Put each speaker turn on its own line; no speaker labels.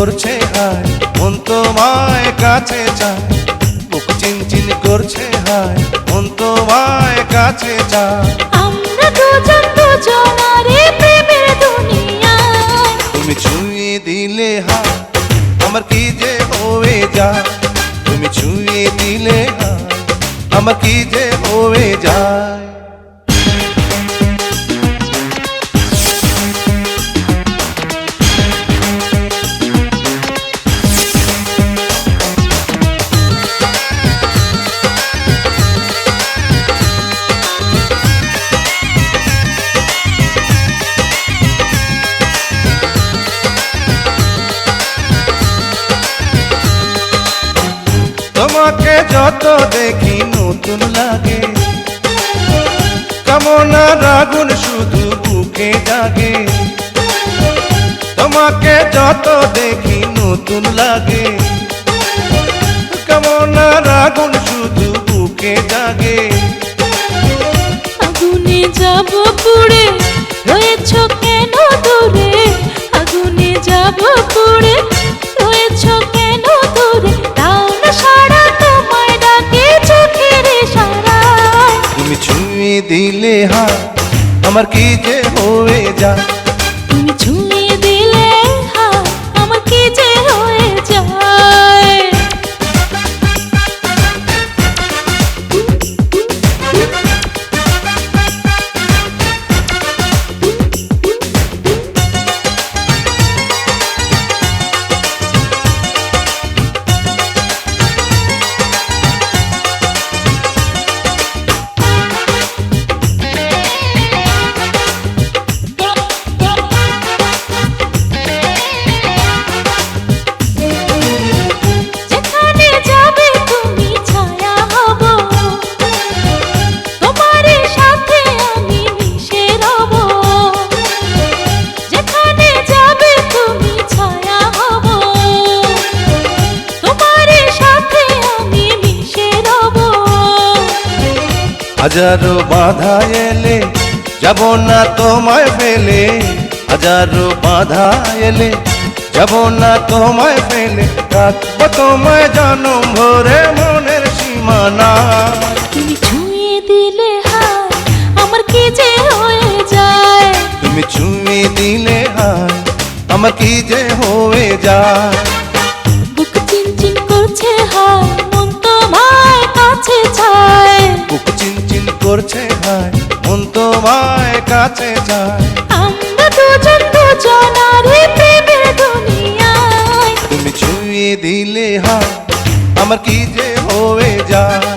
করছে হায়, মন তোমায় কাছে চায়। বুক চিনচিন করছে হায়, মন তোমায় কাছে চায়।
আমরা দুজন দুজনারে প্রেমের দুনিয়ায়।
তুমি ছুঁয়ে দিলে হায়, আমার কি যে হয়ে যায়। তুমি ছুঁয়ে দিলে হায়, আমার কি যে হয়ে যায়। তোমাকে যত দেখি নতুন লাগে, কামনার আগুন শুধু বুকে জাগে। তোমাকে যত দেখি নতুন লাগে, কামনার আগুন শুধু বুকে জাগে।
আগুনে যাব পুড়ে, রয়েছ কেন দূরে? আগুনে যাব পুড়ে, রয়েছ কেন দূরে? তাও না সারা তোমায় ডাকে চোখের ইশারায়।
তুমি ছুঁয়ে দিলে হায়, আমার কি যে হয়ে যায়।
তুমি ছুঁয়ে দিলে হায়, আমার কি যে হয়ে যায়। যেখানে যাবে তুমি ছায়া হব, তোমার সাথে আমি মিশে রব। যেখানে যাবে তুমি ছায়া হব, তোমার সাথে আমি মিশে রব।
হাজারো বাধা এলে যাব না তোমায় ফেলে। হাজারো বাধা এলে যাব না তোমায় ফেলে। রাখবো তোমায় জনম ভরে মনের সীমানা।
তুমি ছুঁয়ে দিলে হায়, আমার কি যে হয়ে যায়।
তুমি ছুঁয়ে দিলে হায়, আমার কি যে হয়ে যায়।
বুক চিনচিন করছে হায়, মন তোমায় কাছে চায়।
বুক চিনচিন করছে হায়, মন তোমায় কাছে যায়।
আমরা দুজন দুজনারে প্রেমের দুনিয়ায়।
তুমি ছুঁয়ে দিলে হায়, আমার কি যে হয়ে যায়।